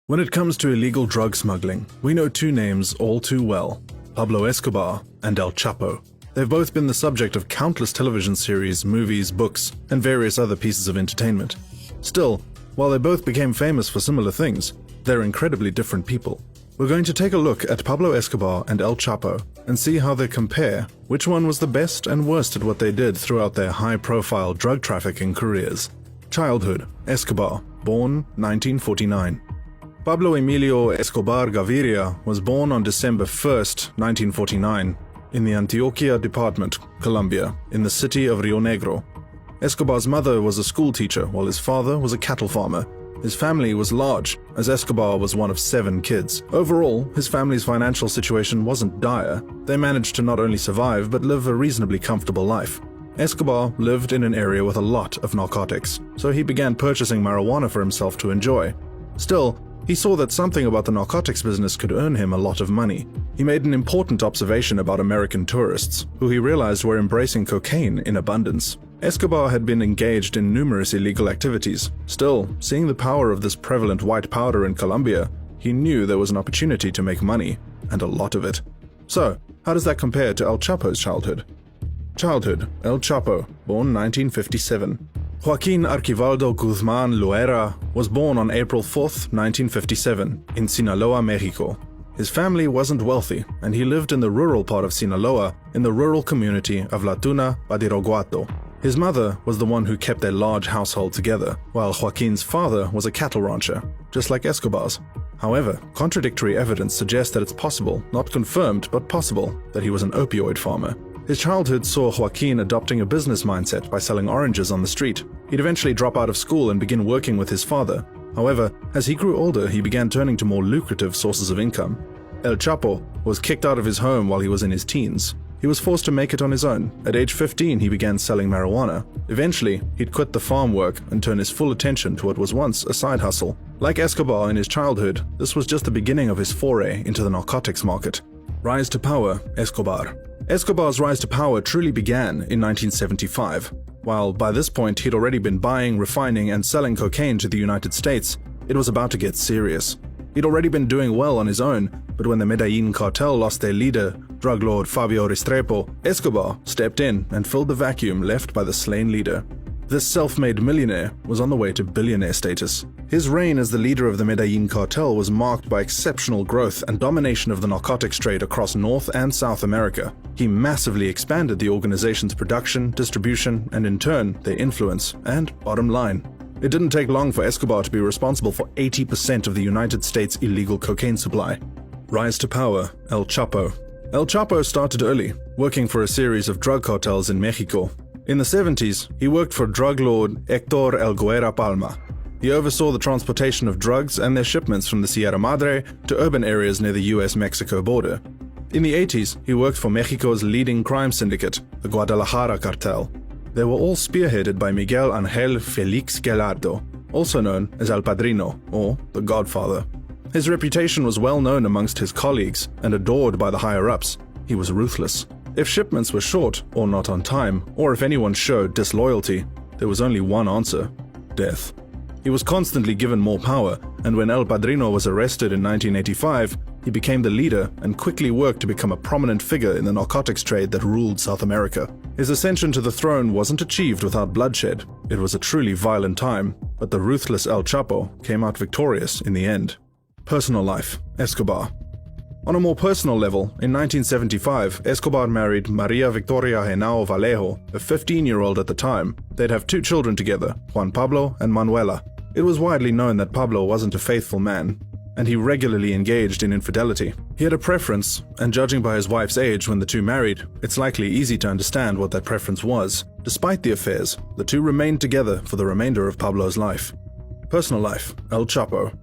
When it comes to illegal drug smuggling, we know two names all too well: Pablo Escobar and El Chapo. They've both been the subject of countless television series, movies, books, and various other pieces of entertainment. Still, while they both became famous for similar things, they're incredibly different people. We're going to take a look at Pablo Escobar and El Chapo and see how they compare, which one was the best and worst at what they did throughout their high-profile drug trafficking careers. Childhood: Escobar, born 1949. Pablo Emilio Escobar Gaviria was born on December 1st, 1949, in the Antioquia Department, Colombia, in the city of Rio Negro. Escobar's mother was a school teacher, while his father was a cattle farmer. His family was large, as Escobar was one of 7 kids. Overall, his family's financial situation wasn't dire. They managed to not only survive, but live a reasonably comfortable life. Escobar lived in an area with a lot of narcotics, so he began purchasing marijuana for himself to enjoy. Still, he saw that something about the narcotics business could earn him a lot of money. He made an important observation about American tourists, who he realized were embracing cocaine in abundance. Escobar had been engaged in numerous illegal activities. Still, seeing the power of this prevalent white powder in Colombia, he knew there was an opportunity to make money, and a lot of it. So, how does that compare to El Chapo's childhood? Childhood: El Chapo, born 1957. Joaquin Archivaldo Guzman Loera was born on April 4th, 1957, in Sinaloa, Mexico. His family wasn't wealthy, and he lived in the rural part of Sinaloa, in the rural community of La Tuna, Badiraguato. His mother was the one who kept their large household together, while Joaquin's father was a cattle rancher, just like Escobar's. However, contradictory evidence suggests that it's possible, not confirmed but possible, that he was an opioid farmer. His childhood saw Joaquin adopting a business mindset by selling oranges on the street. He'd eventually drop out of school and begin working with his father. However, as he grew older, he began turning to more lucrative sources of income. El Chapo was kicked out of his home while he was in his teens. He was forced to make it on his own. At age 15, he began selling marijuana. Eventually, he'd quit the farm work and turn his full attention to what was once a side hustle. Like Escobar in his childhood, this was just the beginning of his foray into the narcotics market. Rise to power: Escobar. Escobar's rise to power truly began in 1975. While by this point he'd already been buying, refining, and selling cocaine to the United States, it was about to get serious. He'd already been doing well on his own, but when the Medellin cartel lost their leader, drug lord Fabio Restrepo, Escobar stepped in and filled the vacuum left by the slain leader. This self-made millionaire was on the way to billionaire status. His reign as the leader of the Medellin cartel was marked by exceptional growth and domination of the narcotics trade across North and South America. He massively expanded the organization's production, distribution, and in turn, their influence and bottom line. It didn't take long for Escobar to be responsible for 80% of the United States' illegal cocaine supply. Rise to power: El Chapo. El Chapo started early, working for a series of drug cartels in Mexico. In the 70s, he worked for drug lord Héctor El Guerra Palma. He oversaw the transportation of drugs and their shipments from the Sierra Madre to urban areas near the US-Mexico border. In the 80s, he worked for Mexico's leading crime syndicate, the Guadalajara cartel. They were all spearheaded by Miguel Ángel Félix Gallardo, also known as El Padrino, or the Godfather. His reputation was well known amongst his colleagues and adored by the higher-ups. He was ruthless. If shipments were short or not on time, or if anyone showed disloyalty, there was only one answer: death. He was constantly given more power, and when El Padrino was arrested in 1985, he became the leader and quickly worked to become a prominent figure in the narcotics trade that ruled South America. His ascension to the throne wasn't achieved without bloodshed. It was a truly violent time, but the ruthless El Chapo came out victorious in the end. Personal life: Escobar. On a more personal level, in 1975, Escobar married Maria Victoria Henao Vallejo, a 15-year-old at the time. They'd have 2 children together, Juan Pablo and Manuela. It was widely known that Pablo wasn't a faithful man, and he regularly engaged in infidelity. He had a preference, and judging by his wife's age when the two married, it's likely easy to understand what that preference was. Despite the affairs, the two remained together for the remainder of Pablo's life. Personal life: El Chapo.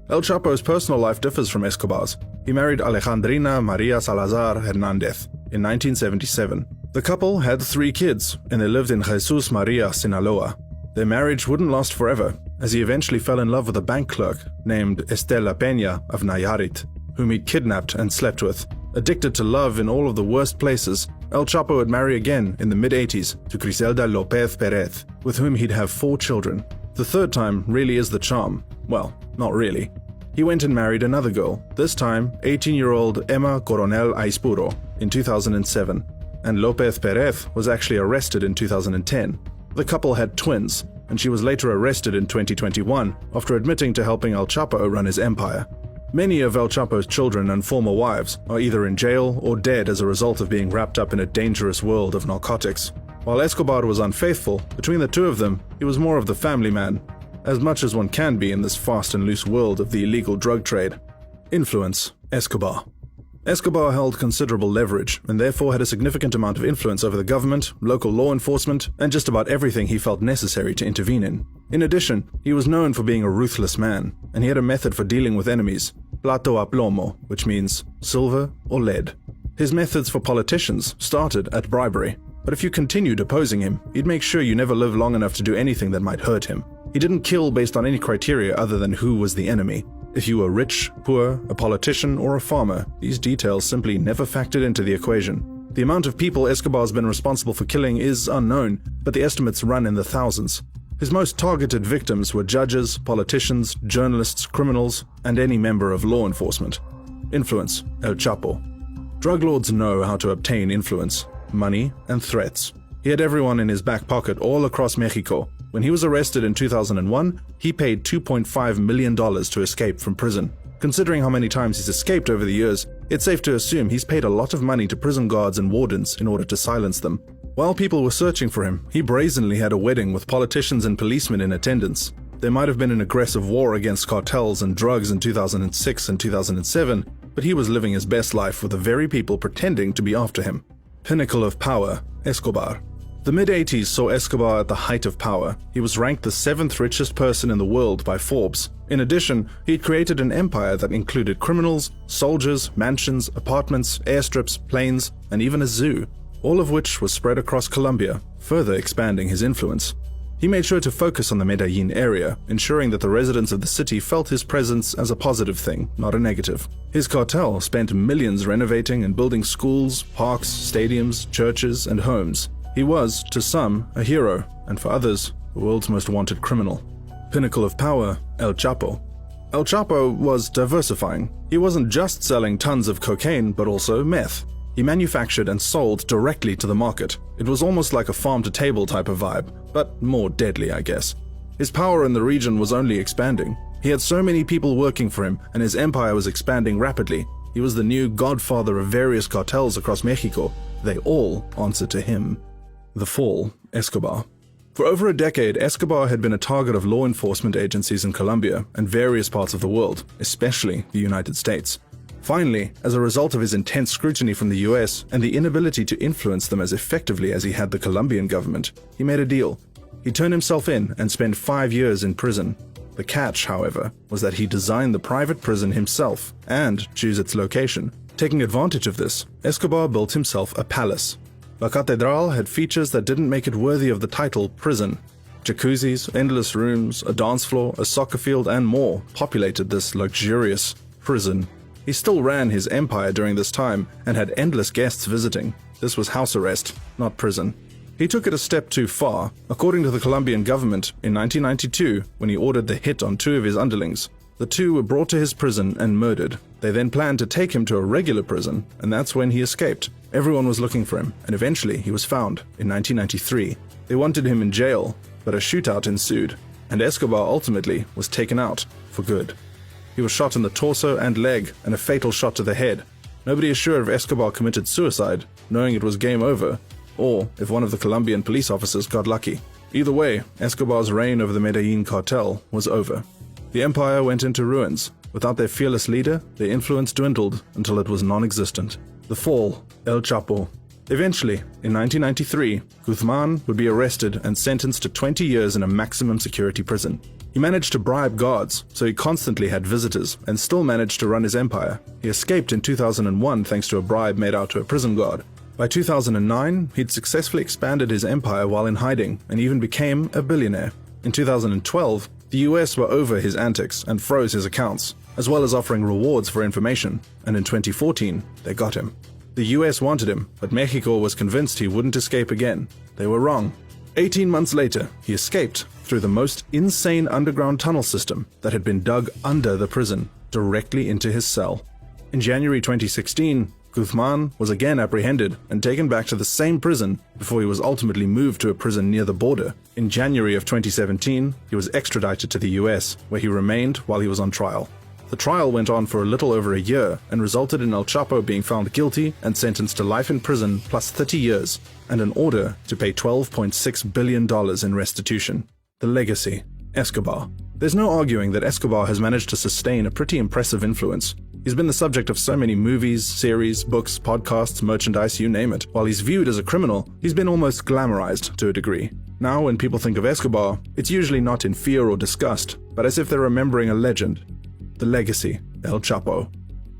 El Chapo's personal life differs from Escobar's. He married Alejandrina Maria Salazar Hernandez in 1977. The couple had 3 kids, and they lived in Jesus Maria, Sinaloa. Their marriage wouldn't last forever, as he eventually fell in love with a bank clerk named Estela Peña of Nayarit, whom he'd kidnapped and slept with. Addicted to love in all of the worst places, El Chapo would marry again in the mid-80s to Griselda López Pérez, with whom he'd have 4 children. The third time really is the charm. Well, not really. he went and married another girl, this time 18-year-old Emma Coronel Aispuro, in 2007, and Lopez Perez was actually arrested in 2010. The couple had twins, and she was later arrested in 2021 after admitting to helping El Chapo run his empire. Many of El Chapo's children and former wives are either in jail or dead as a result of being wrapped up in a dangerous world of narcotics. While Escobar was unfaithful, between the two of them, he was more of the family man, as much as one can be in this fast and loose world of the illegal drug trade. Influence. Escobar. Escobar held considerable leverage and therefore had a significant amount of influence over the government, local law enforcement, and just about everything he felt necessary to intervene in. In addition, he was known for being a ruthless man, and he had a method for dealing with enemies, plato a plomo, which means silver or lead. His methods for politicians started at bribery, but if you continued opposing him, he'd make sure you never live long enough to do anything that might hurt him. He didn't kill based on any criteria other than who was the enemy. If you were rich, poor, a politician, or a farmer, these details simply never factored into the equation. The amount of people Escobar's been responsible for killing is unknown, but the estimates run in the thousands. His most targeted victims were judges, politicians, journalists, criminals, and any member of law enforcement. Influence. El Chapo. Drug lords know how to obtain influence, money, and threats. He had everyone in his back pocket all across Mexico. When he was arrested in 2001, he paid $2.5 million to escape from prison. Considering how many times he's escaped over the years, it's safe to assume he's paid a lot of money to prison guards and wardens in order to silence them. While people were searching for him, he brazenly had a wedding with politicians and policemen in attendance. There might have been an aggressive war against cartels and drugs in 2006 and 2007, but he was living his best life with the very people pretending to be after him. Pinnacle of power. Escobar. The mid-80s saw Escobar at the height of power. He was ranked the 7th richest person in the world by Forbes. In addition, he'd created an empire that included criminals, soldiers, mansions, apartments, airstrips, planes, and even a zoo, all of which was spread across Colombia, further expanding his influence. He made sure to focus on the Medellin area, ensuring that the residents of the city felt his presence as a positive thing, not a negative. His cartel spent millions renovating and building schools, parks, stadiums, churches, and homes. He was, to some, a hero, and for others, the world's most wanted criminal. Pinnacle of power. El Chapo. El Chapo was diversifying. He wasn't just selling tons of cocaine, but also meth. He manufactured and sold directly to the market. It was almost like a farm-to-table type of vibe, but more deadly, I guess. His power in the region was only expanding. He had so many people working for him, and his empire was expanding rapidly. He was the new godfather of various cartels across Mexico. They all answered to him. The fall. Escobar. For over a decade, Escobar had been a target of law enforcement agencies in Colombia and various parts of the world, especially the United States. Finally, as a result of his intense scrutiny from the US and the inability to influence them as effectively as he had the Colombian government, he made a deal. He turned himself in and spent 5 years in prison. The catch, however, was that he designed the private prison himself and chose its location. Taking advantage of this, Escobar built himself a palace. La Catedral had features that didn't make it worthy of the title prison. Jacuzzis, endless rooms, a dance floor, a soccer field, and more populated this luxurious prison. He still ran his empire during this time and had endless guests visiting. This was house arrest, not prison. He took it a step too far. According to the Colombian government, in 1992, when he ordered the hit on 2 of his underlings, the 2 were brought to his prison and murdered. They then planned to take him to a regular prison, and that's when he escaped. Everyone was looking for him, and eventually he was found in 1993. They wanted him in jail, but a shootout ensued, and Escobar ultimately was taken out for good. He was shot in the torso and leg, and a fatal shot to the head. Nobody is sure if Escobar committed suicide, knowing it was game over, or if one of the Colombian police officers got lucky. Either way, Escobar's reign over the Medellin cartel was over. The empire went into ruins. Without their fearless leader, their influence dwindled until it was non-existent. The fall. El Chapo. Eventually, in 1993, Guzman would be arrested and sentenced to 20 years in a maximum security prison. He managed to bribe guards, so he constantly had visitors, and still managed to run his empire. He escaped in 2001 thanks to a bribe made out to a prison guard. By 2009, he'd successfully expanded his empire while in hiding, and even became a billionaire. In 2012, the US were over his antics and froze his accounts, as well as offering rewards for information, and in 2014, they got him. The US wanted him, but Mexico was convinced he wouldn't escape again. They were wrong. 18 months later, he escaped through the most insane underground tunnel system that had been dug under the prison. directly into his cell. In January 2016, Guzman was again apprehended and taken back to the same prison before he was ultimately moved to a prison near the border. In January of 2017, he was extradited to the US, where he remained while he was on trial. The trial went on for a little over a year and resulted in El Chapo being found guilty and sentenced to life in prison plus 30 years and an order to pay $12.6 billion in restitution. The legacy: Escobar. There's no arguing that Escobar has managed to sustain a pretty impressive influence. He's been the subject of so many movies, series, books, podcasts, merchandise, you name it. While he's viewed as a criminal, he's been almost glamorized to a degree. Now, when people think of Escobar, it's usually not in fear or disgust, but as if they're remembering a legend. The legacy: El Chapo.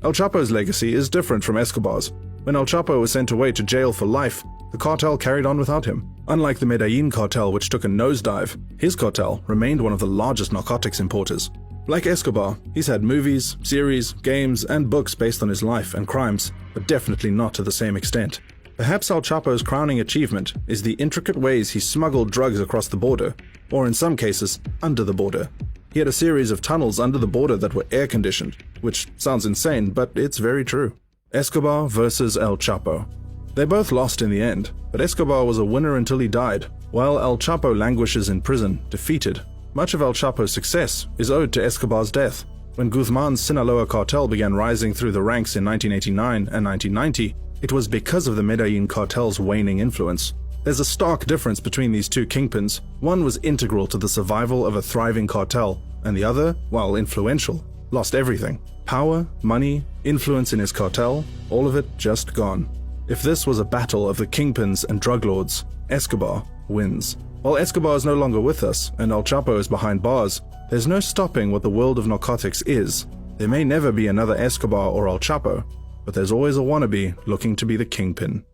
El Chapo's legacy is different from Escobar's. When El Chapo was sent away to jail for life, the cartel carried on without him. Unlike the Medellin cartel, which took a nosedive, his cartel remained one of the largest narcotics importers. Like Escobar, he's had movies, series, games, and books based on his life and crimes, but definitely not to the same extent. Perhaps El Chapo's crowning achievement is the intricate ways he smuggled drugs across the border, or in some cases, under the border. He had a series of tunnels under the border that were air-conditioned, which sounds insane, but it's very true. Escobar versus El Chapo. They both lost in the end, but Escobar was a winner until he died, while El Chapo languishes in prison, defeated. Much of El Chapo's success is owed to Escobar's death. When Guzman's Sinaloa cartel began rising through the ranks in 1989 and 1990, it was because of the Medellin cartel's waning influence. There's a stark difference between these two kingpins. One was integral to the survival of a thriving cartel, and the other, while influential, lost everything. Power, money, influence in his cartel, all of it just gone. If this was a battle of the kingpins and drug lords, Escobar wins. While Escobar is no longer with us and El Chapo is behind bars, there's no stopping what the world of narcotics is. There may never be another Escobar or El Chapo, but there's always a wannabe looking to be the kingpin.